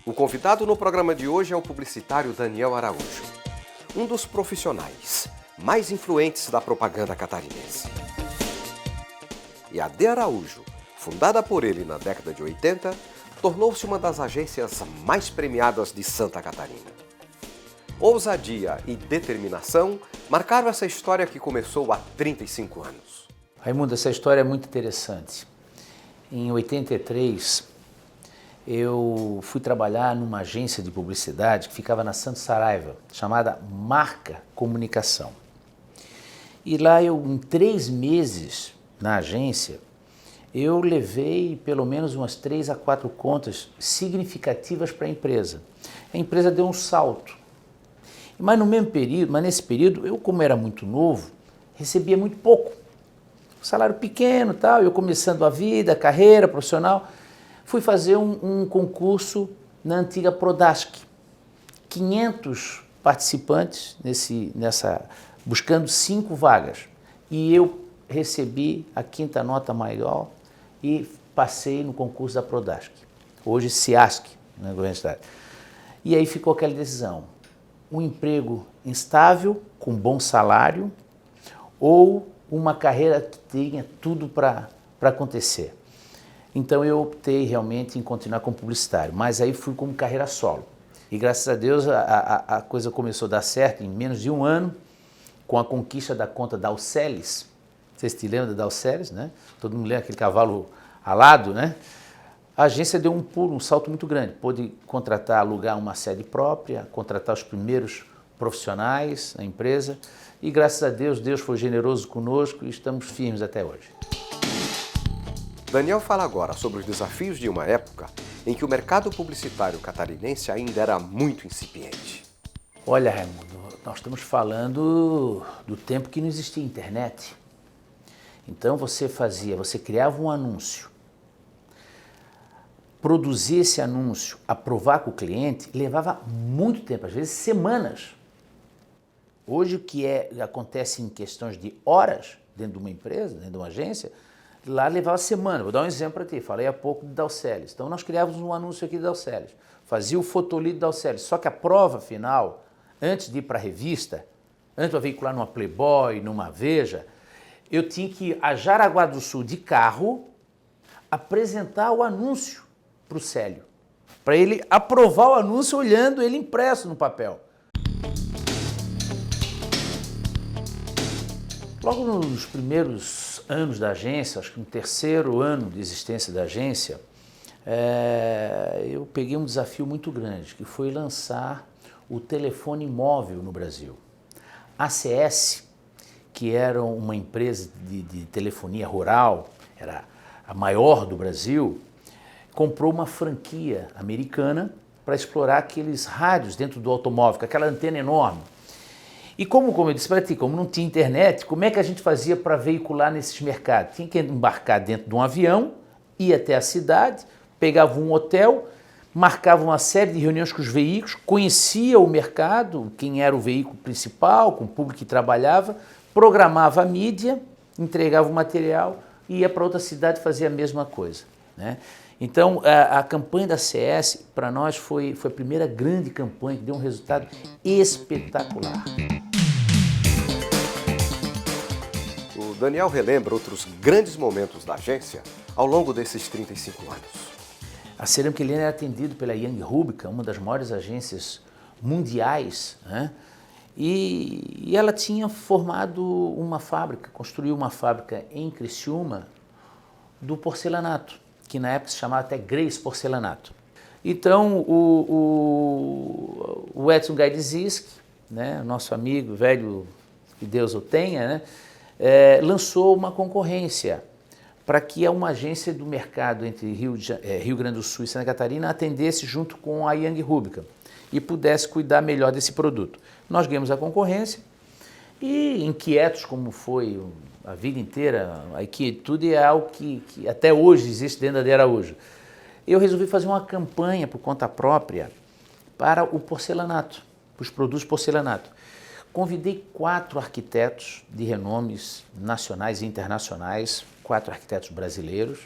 O convidado no programa de hoje é o publicitário Daniel Araújo, um dos profissionais mais influentes da propaganda catarinense. E a De Araújo, fundada por ele na década de 80, tornou-se uma das agências mais premiadas de Santa Catarina. Ousadia e determinação marcaram essa história que começou há 35 anos. Raimundo, essa história é muito interessante. Em 83, eu fui trabalhar numa agência de publicidade que ficava na Santo Saraiva, chamada Marca Comunicação. E lá em 3 meses na agência, eu levei pelo menos umas 3 a 4 contas significativas para a empresa. A empresa deu um salto. Mas nesse período, eu como era muito novo, recebia muito pouco. Salário pequeno, tal, eu começando a vida, a carreira profissional, fui fazer um concurso na antiga Prodasc. 500 participantes buscando 5 vagas. E eu recebi a 5ª nota maior e passei no concurso da Prodasc. Hoje CIASC, na universidade. E aí ficou aquela decisão. Um emprego instável, com bom salário, ou uma carreira que tenha tudo para acontecer. Então eu optei realmente em continuar como publicitário, mas aí fui como carreira solo. E graças a Deus a coisa começou a dar certo em menos de 1 ano, com a conquista da conta da Alceles. Vocês se lembram da Alceles, né? Todo mundo lembra aquele cavalo alado, né? A agência deu um salto muito grande. Pôde alugar uma sede própria, contratar os primeiros profissionais na empresa. E graças a Deus, Deus foi generoso conosco e estamos firmes até hoje. Daniel fala agora sobre os desafios de uma época em que o mercado publicitário catarinense ainda era muito incipiente. Olha, Raimundo, nós estamos falando do tempo que não existia internet. Então você criava um anúncio, produzir esse anúncio, aprovar com o cliente, levava muito tempo, às vezes semanas. Hoje o que acontece em questões de horas dentro de uma empresa, dentro de uma agência, lá levava semana. Vou dar um exemplo para ti, falei há pouco de Dalceles. Então nós criávamos um anúncio aqui de Dalceles, fazia o fotolito de Dalceles, só que a prova final, antes de ir para a revista, antes de veicular numa Playboy, numa Veja, eu tinha que ir a Jaraguá do Sul de carro apresentar o anúncio para o Célio, para ele aprovar o anúncio olhando ele impresso no papel. Logo nos primeiros anos da agência, acho que no 3º ano de existência da agência, eu peguei um desafio muito grande, que foi lançar o telefone móvel no Brasil. A ACS, que era uma empresa de telefonia rural, era a maior do Brasil, comprou uma franquia americana para explorar aqueles rádios dentro do automóvel, com aquela antena enorme. E como eu disse para ti, como não tinha internet, como é que a gente fazia para veicular nesses mercados? Tinha que embarcar dentro de um avião, ir até a cidade, pegava um hotel, marcava uma série de reuniões com os veículos, conhecia o mercado, quem era o veículo principal, com o público que trabalhava, programava a mídia, entregava o material e ia para outra cidade fazer a mesma coisa, né? Então, a campanha da CS, para nós, foi a primeira grande campanha que deu um resultado espetacular. O Daniel relembra outros grandes momentos da agência ao longo desses 35 anos. A Cerâmica Helena era atendida pela Young Rubicon, uma das maiores agências mundiais, né? E ela tinha construiu uma fábrica em Criciúma do porcelanato, que na época se chamava até Grace Porcelanato. Então, o Edson Gaidzisk, né, nosso amigo velho, que Deus o tenha, né, lançou uma concorrência para que uma agência do mercado entre Rio Grande do Sul e Santa Catarina atendesse junto com a Young Rubicon e pudesse cuidar melhor desse produto. Nós ganhamos a concorrência e, inquietos como foi a vida inteira, a inquietude é algo que até hoje existe dentro da De Araújo. Eu resolvi fazer uma campanha por conta própria para o porcelanato, para os produtos porcelanato. Convidei 4 arquitetos de renomes nacionais e internacionais, 4 arquitetos brasileiros,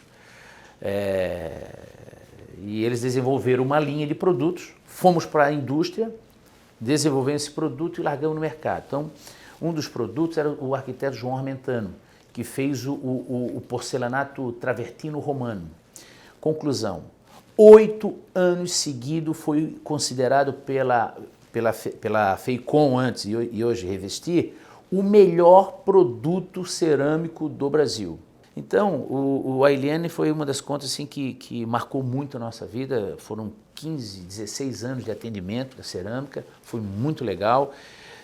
E eles desenvolveram uma linha de produtos, fomos para a indústria, desenvolvemos esse produto e largamos no mercado. Então, um dos produtos era o arquiteto João Armentano, que fez o porcelanato travertino romano. Conclusão, 8 anos seguidos foi considerado pela Feicom antes e hoje Revestir, o melhor produto cerâmico do Brasil. Então, o Ailiane foi uma das contas assim, que marcou muito a nossa vida. Foram 15, 16 anos de atendimento da cerâmica, foi muito legal.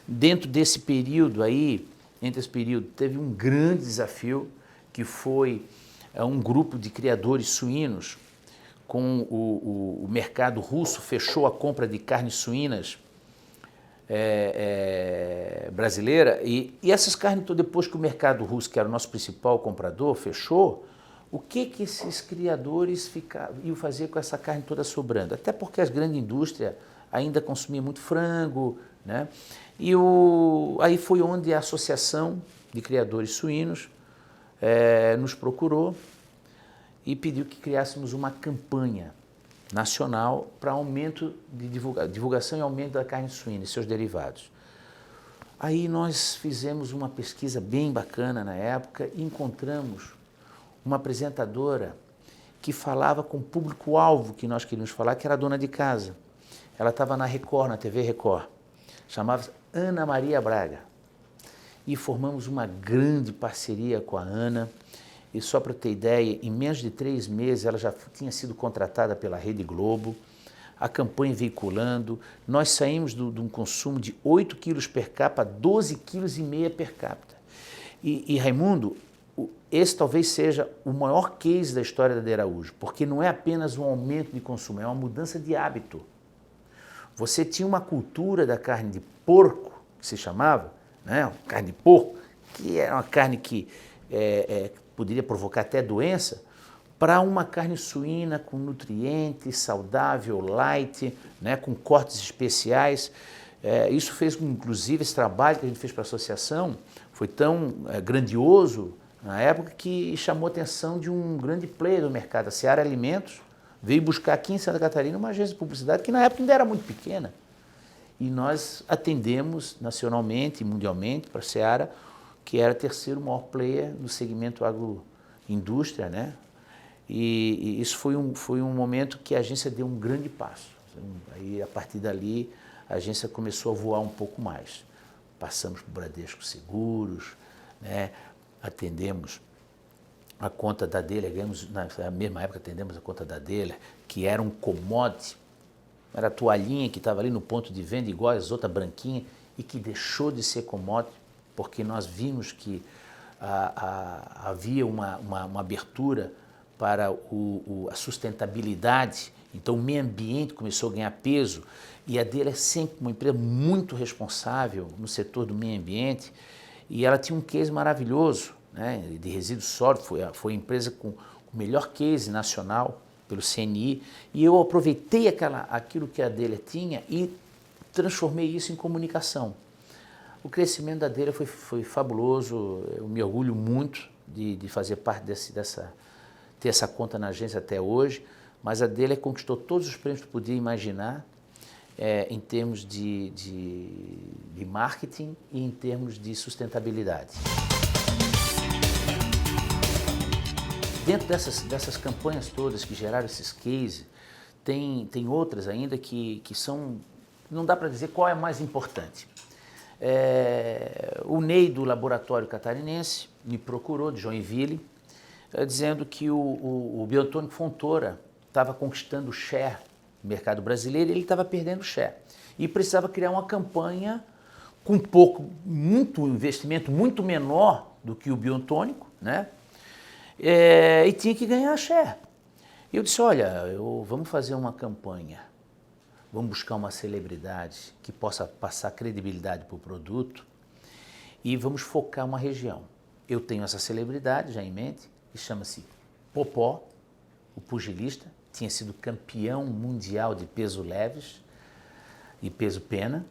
Dentro desse período aí, entre esse período, teve um grande desafio, que foi um grupo de criadores suínos com o mercado russo, fechou a compra de carnes suínas brasileira, e essas carnes, depois que o mercado russo, que era o nosso principal comprador, fechou, o que esses criadores iam fazer com essa carne toda sobrando? Até porque as grandes indústrias ainda consumiam muito frango, né? E aí foi onde a Associação de Criadores Suínos nos procurou e pediu que criássemos uma campanha nacional para aumento de divulgação e aumento da carne suína e seus derivados. Aí nós fizemos uma pesquisa bem bacana na época e encontramos uma apresentadora que falava com o público-alvo que nós queríamos falar, que era a dona de casa. Ela estava na Record, na TV Record. Chamava-se Ana Maria Braga. E formamos uma grande parceria com a Ana. E só para ter ideia, em menos de 3 meses ela já tinha sido contratada pela Rede Globo, a campanha veiculando. Nós saímos de um consumo de 8 quilos per capita a 12,5 quilos per capita. E Raimundo, esse talvez seja o maior case da história da De Araújo, porque não é apenas um aumento de consumo, é uma mudança de hábito. Você tinha uma cultura da carne de porco, que se chamava, né? Carne de porco, que era uma carne que poderia provocar até doença, para uma carne suína com nutrientes, saudável, light, né? Com cortes especiais. Isso fez, inclusive, esse trabalho que a gente fez para a associação, foi tão grandioso na época que chamou a atenção de um grande player do mercado, a Seara Alimentos, veio buscar aqui em Santa Catarina uma agência de publicidade que na época ainda era muito pequena. E nós atendemos nacionalmente e mundialmente para a Seara, que era o terceiro maior player no segmento agroindústria, né? E isso foi um momento que a agência deu um grande passo. Aí, a partir dali, a agência começou a voar um pouco mais. Passamos por Bradesco Seguros, né? Atendemos a conta da Deler, ganhamos, na mesma época atendemos a conta da Deler, que era um commodity, era a toalhinha que estava ali no ponto de venda, igual as outras branquinhas, e que deixou de ser commodity, porque nós vimos que havia uma abertura para a sustentabilidade, então o meio ambiente começou a ganhar peso, e a Deler é sempre uma empresa muito responsável no setor do meio ambiente, e ela tinha um case maravilhoso, né, de resíduos sólidos, foi a empresa com o melhor case nacional pelo CNI, e eu aproveitei aquilo que a Deler tinha e transformei isso em comunicação. O crescimento da Deler foi fabuloso, eu me orgulho muito de fazer parte ter essa conta na agência até hoje, mas a Deler conquistou todos os prêmios que podia imaginar, em termos de marketing e em termos de sustentabilidade. Dentro dessas campanhas todas que geraram esses cases, tem outras ainda que são, não dá para dizer qual é a mais importante. O Ney do Laboratório Catarinense me procurou, de Joinville, dizendo que o Biotônico Fontoura estava conquistando o share no mercado brasileiro e ele estava perdendo o share. E precisava criar uma campanha com muito investimento, muito menor do que o Biotônico, né? E tinha que ganhar share. E eu disse, olha, vamos fazer uma campanha, vamos buscar uma celebridade que possa passar credibilidade para o produto e vamos focar uma região. Eu tenho essa celebridade já em mente, que chama-se Popó, o pugilista, tinha sido campeão mundial de peso leves e peso pena.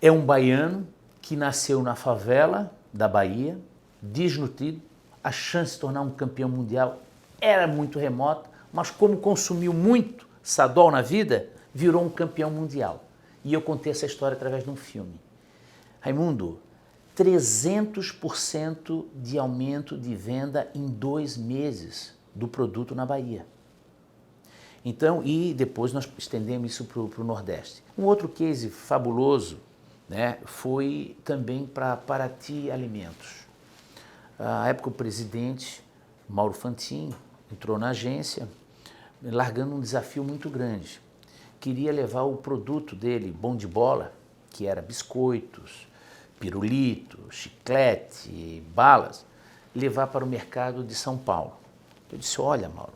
É um baiano que nasceu na favela da Bahia, desnutrido, a chance de se tornar um campeão mundial era muito remota, mas como consumiu muito Sadol na vida, virou um campeão mundial. E eu contei essa história através de um filme. Raimundo, 300% de aumento de venda em 2 meses do produto na Bahia. Então, e depois nós estendemos isso para o Nordeste. Um outro case fabuloso, né, foi também para Paraty Alimentos. À época o presidente Mauro Fantini entrou na agência, largando um desafio muito grande. Queria levar o produto dele, bom de bola, que era biscoitos, pirulito, chiclete, balas, levar para o mercado de São Paulo. Eu disse, olha, Mauro,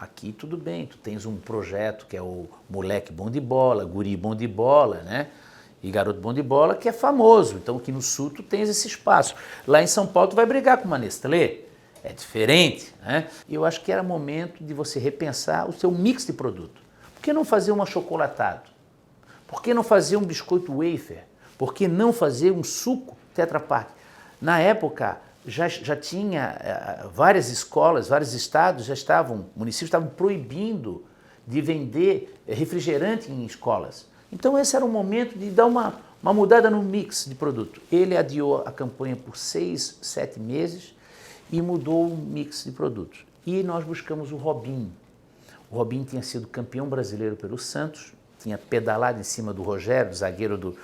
aqui tudo bem, tu tens um projeto que é o moleque bom de bola, guri bom de bola, né? E garoto bom de bola, que é famoso. Então aqui no Sul tu tens esse espaço. Lá em São Paulo tu vai brigar com uma Nestlé. É diferente, né? E eu acho que era momento de você repensar o seu mix de produto. Por que não fazer um achocolatado? Por que não fazer um biscoito wafer? Por que não fazer um suco Tetra Pak? Na época, já tinha várias escolas, vários estados municípios estavam proibindo de vender refrigerante em escolas. Então esse era o momento de dar uma mudada no mix de produto. Ele adiou a campanha por 6, 7 meses e mudou o mix de produtos. E nós buscamos o Robinho. O Robinho tinha sido campeão brasileiro pelo Santos, tinha pedalado em cima do Rogério, do zagueiro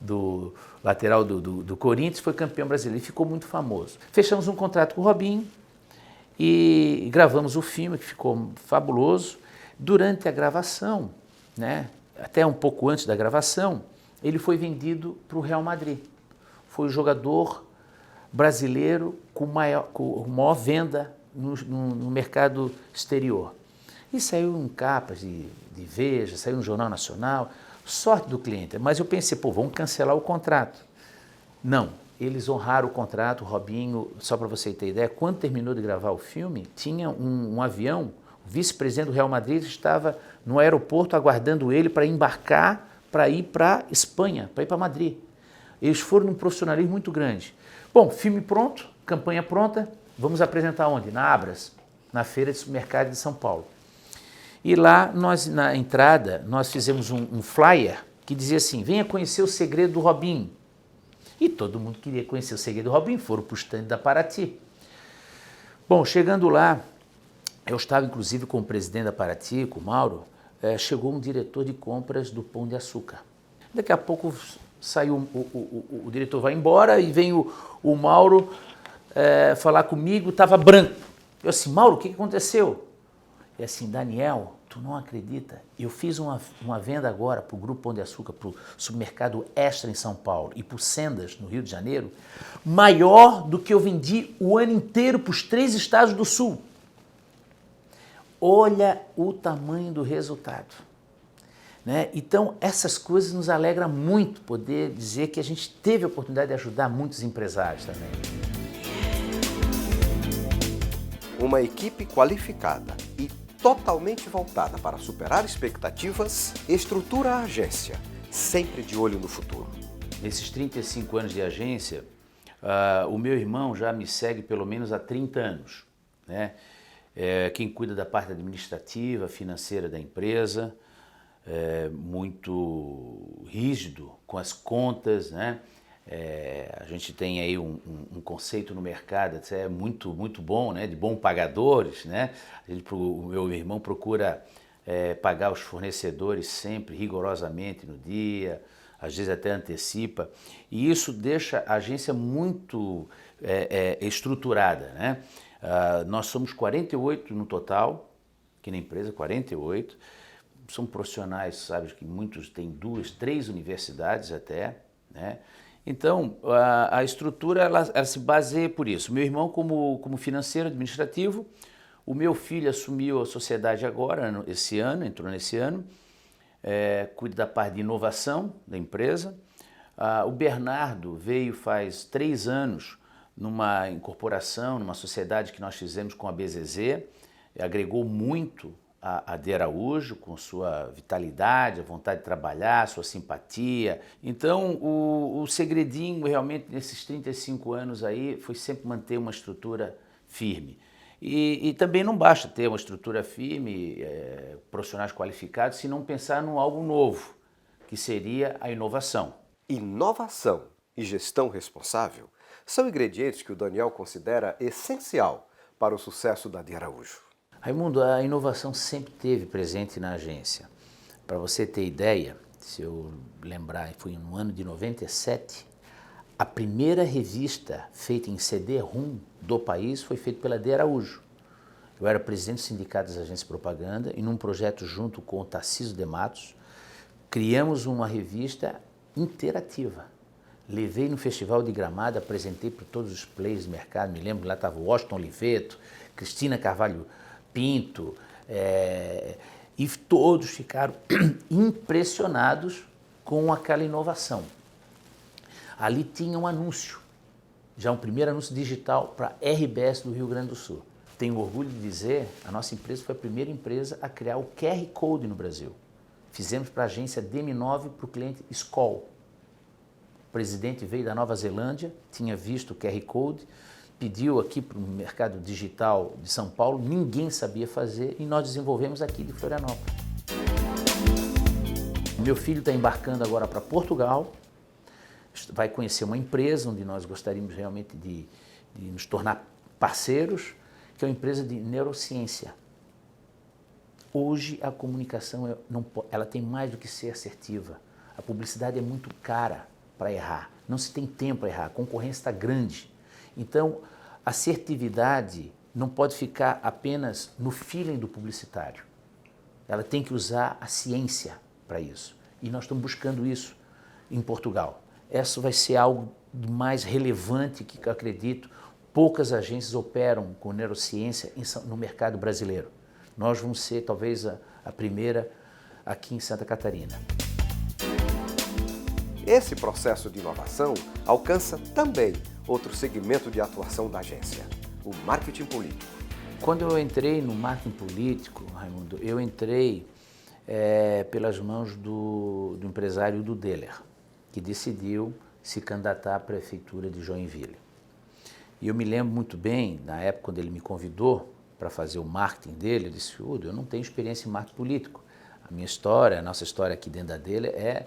do lateral do Corinthians, foi campeão brasileiro e ficou muito famoso. Fechamos um contrato com o Robinho e gravamos o filme, que ficou fabuloso. Durante a gravação, né, até um pouco antes da gravação, ele foi vendido para o Real Madrid. Foi o jogador brasileiro com maior venda no mercado exterior. E saiu em capas de Veja, saiu no Jornal Nacional. Sorte do cliente. Mas eu pensei, pô, vamos cancelar o contrato. Não, eles honraram o contrato. O Robinho, só para você ter ideia, quando terminou de gravar o filme, tinha um avião, o vice-presidente do Real Madrid estava no aeroporto aguardando ele para embarcar, para ir para Espanha, para ir para Madrid. Eles foram num profissionalismo muito grande. Bom, filme pronto, campanha pronta, vamos apresentar onde? Na Abras, na Feira de Supermercado de São Paulo. E lá, na entrada, nós fizemos um flyer que dizia assim, venha conhecer o segredo do Robinho. E todo mundo queria conhecer o segredo do Robinho, foram para o stand da Paraty. Bom, chegando lá, eu estava inclusive com o presidente da Paraty, com o Mauro, chegou um diretor de compras do Pão de Açúcar. Daqui a pouco saiu, o diretor vai embora e vem o Mauro falar comigo, estava branco. Eu assim, Mauro, o que aconteceu? É assim, Daniel, tu não acredita, eu fiz uma venda agora para o Grupo Pão de Açúcar, para o Supermercado Extra em São Paulo e para o Sendas, no Rio de Janeiro, maior do que eu vendi o ano inteiro para os 3 estados do Sul. Olha o tamanho do resultado. Né? Então, essas coisas nos alegram muito poder dizer que a gente teve a oportunidade de ajudar muitos empresários também. Uma equipe qualificada e totalmente voltada para superar expectativas, estrutura a agência, sempre de olho no futuro. Nesses 35 anos de agência, o meu irmão já me segue pelo menos há 30 anos. Né? Quem cuida da parte administrativa, financeira da empresa, muito rígido com as contas, né? A gente tem aí um conceito no mercado muito bom, né? De bons pagadores, né? O meu irmão procura pagar os fornecedores sempre rigorosamente no dia, às vezes até antecipa, e isso deixa a agência muito estruturada, né? Nós somos 48 no total, aqui na empresa, 48, são profissionais, sabe, que muitos têm 2, 3 universidades até, né? Então, a estrutura ela se baseia por isso. Meu irmão como financeiro administrativo, o meu filho assumiu a sociedade agora, esse ano, entrou nesse ano, cuida da parte de inovação da empresa. O Bernardo veio faz 3 anos numa incorporação, numa sociedade que nós fizemos com a BZZ, agregou muito a De Araújo, com sua vitalidade, a vontade de trabalhar, sua simpatia. Então, o segredinho realmente nesses 35 anos aí foi sempre manter uma estrutura firme. E também não basta ter uma estrutura firme, profissionais qualificados, se não pensar num algo novo, que seria a inovação. Inovação e gestão responsável são ingredientes que o Daniel considera essencial para o sucesso da De Araújo. Raimundo, a inovação sempre esteve presente na agência. Para você ter ideia, se eu lembrar, foi no ano de 97, a primeira revista feita em CD-ROM do país foi feita pela De Araújo. Eu era presidente do Sindicato das Agências de Propaganda e num projeto junto com o Tarcísio de Matos, criamos uma revista interativa. Levei no Festival de Gramado, apresentei para todos os players do mercado, me lembro, lá estava o Washington Oliveto, Cristina Carvalho Pinto, e todos ficaram impressionados com aquela inovação. Ali tinha um anúncio, já um primeiro anúncio digital para a RBS do Rio Grande do Sul. Tenho orgulho de dizer, a nossa empresa foi a primeira empresa a criar o QR Code no Brasil. Fizemos para a agência DM9 para o cliente Skoll. O presidente veio da Nova Zelândia, tinha visto o QR Code, pediu aqui para o mercado digital de São Paulo, ninguém sabia fazer e nós desenvolvemos aqui de Florianópolis. O meu filho está embarcando agora para Portugal, vai conhecer uma empresa onde nós gostaríamos realmente de nos tornar parceiros, que é uma empresa de neurociência. Hoje a comunicação ela tem mais do que ser assertiva. A publicidade é muito cara para errar, não se tem tempo para errar, a concorrência está grande. Então, a assertividade não pode ficar apenas no feeling do publicitário. Ela tem que usar a ciência para isso. E nós estamos buscando isso em Portugal. Isso vai ser algo mais relevante que eu acredito. Poucas agências operam com neurociência no mercado brasileiro. Nós vamos ser talvez a primeira aqui em Santa Catarina. Esse processo de inovação alcança também outro segmento de atuação da agência, o marketing político. Quando eu entrei no marketing político, Raimundo, eu entrei pelas mãos do empresário Udo Deller, que decidiu se candidatar à prefeitura de Joinville. E eu me lembro muito bem, na época quando ele me convidou para fazer o marketing dele, eu disse, Udo, eu não tenho experiência em marketing político. A minha história, a nossa história aqui dentro da dele é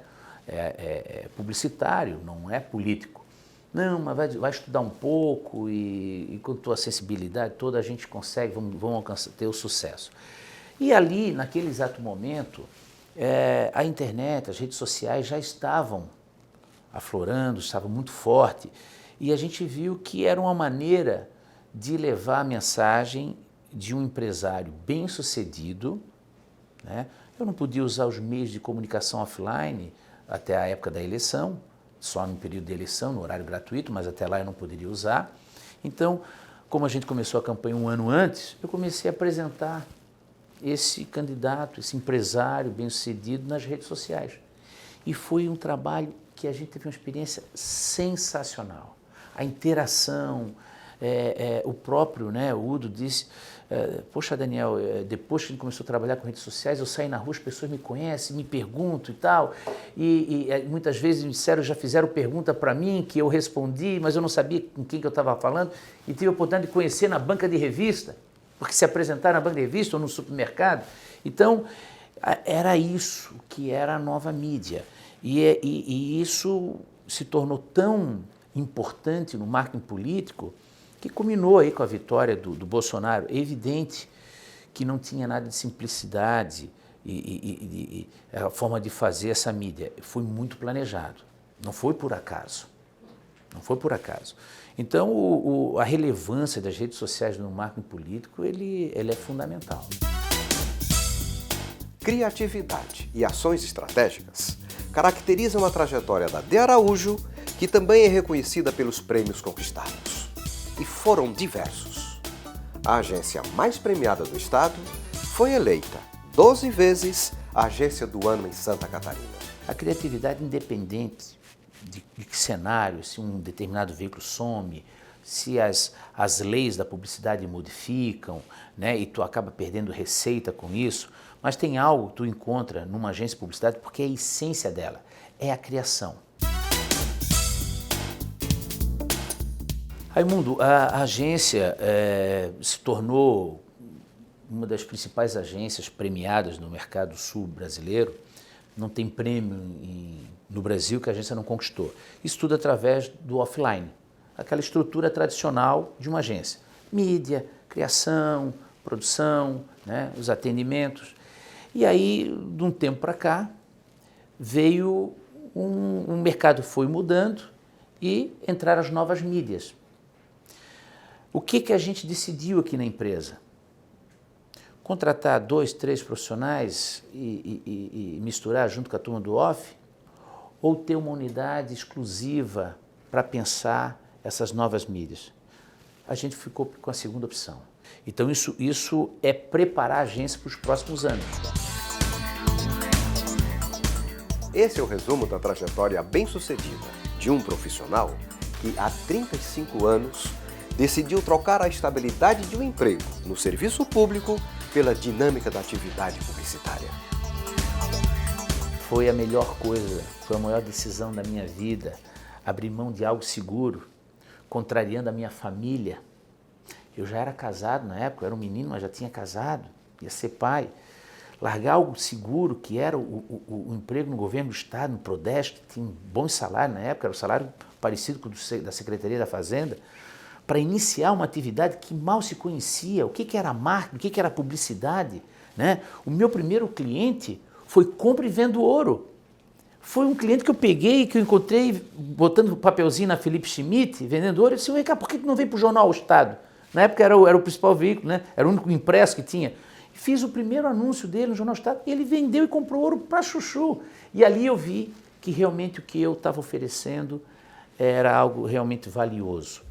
publicitário, não é político. Não, mas vai estudar um pouco e com a tua sensibilidade toda a gente consegue, vamos ter o sucesso. E ali, naquele exato momento, a internet, as redes sociais já estavam aflorando, estavam muito forte e a gente viu que era uma maneira de levar a mensagem de um empresário bem-sucedido, né? Eu não podia usar os meios de comunicação offline até a época da eleição, só no período de eleição, no horário gratuito, mas até lá eu não poderia usar. Então, como a gente começou a campanha um ano antes, eu comecei a apresentar esse candidato, esse empresário bem-sucedido nas redes sociais. E foi um trabalho que a gente teve uma experiência sensacional. A interação, o próprio, né, o Udo disse, poxa Daniel, depois que a gente começou a trabalhar com redes sociais, eu saí na rua, as pessoas me conhecem, me perguntam e tal, e muitas vezes me disseram, já fizeram pergunta para mim, que eu respondi, mas eu não sabia com quem que eu estava falando, e tive a oportunidade de conhecer na banca de revista, porque se apresentaram na banca de revista ou no supermercado. Então, era isso que era a nova mídia, e isso se tornou tão importante no marketing político, que culminou aí com a vitória do Bolsonaro. É evidente que não tinha nada de simplicidade e a forma de fazer essa mídia. Foi muito planejado, não foi por acaso. Não foi por acaso. Então, a relevância das redes sociais no marketing político, ele é fundamental. Criatividade e ações estratégicas caracterizam a trajetória da De Araújo, que também é reconhecida pelos prêmios conquistados. E foram diversos. A agência mais premiada do estado foi eleita 12 vezes a agência do ano em Santa Catarina. A criatividade independente de que cenário, se um determinado veículo some, se as leis da publicidade modificam, né, e tu acaba perdendo receita com isso, mas tem algo que tu encontra numa agência de publicidade porque a essência dela é a criação. Raimundo, a agência se tornou uma das principais agências premiadas no mercado sul brasileiro. Não tem prêmio no Brasil que a agência não conquistou. Isso tudo através do offline, aquela estrutura tradicional de uma agência. Mídia, criação, produção, né, os atendimentos. E aí, de um tempo para cá, veio um mercado foi mudando e entraram as novas mídias. O que a gente decidiu aqui na empresa? Contratar 2, 3 profissionais e misturar junto com a turma do off? Ou ter uma unidade exclusiva para pensar essas novas mídias? A gente ficou com a segunda opção. Então isso é preparar a agência para os próximos anos. Esse é o resumo da trajetória bem-sucedida de um profissional que há 35 anos decidiu trocar a estabilidade de um emprego no serviço público pela dinâmica da atividade publicitária. Foi a melhor coisa, foi a maior decisão da minha vida, abrir mão de algo seguro, contrariando a minha família. Eu já era casado na época, eu era um menino, mas já tinha casado, ia ser pai. Largar algo seguro, que era o emprego no governo do Estado, no Prodeste, que tinha um bom salário na época, era um salário parecido com o da Secretaria da Fazenda, para iniciar uma atividade que mal se conhecia, o que era marketing, o que era publicidade, né? O meu primeiro cliente foi compra e venda ouro. Foi um cliente que eu peguei, que eu encontrei botando papelzinho na Felipe Schmidt, vendendo ouro. Eu disse, cá, por que não veio para o Jornal O Estado? Na época era o principal veículo, né? Era o único impresso que tinha. Fiz o primeiro anúncio dele no Jornal O Estado, ele vendeu e comprou ouro para chuchu. E ali eu vi que realmente o que eu estava oferecendo era algo realmente valioso.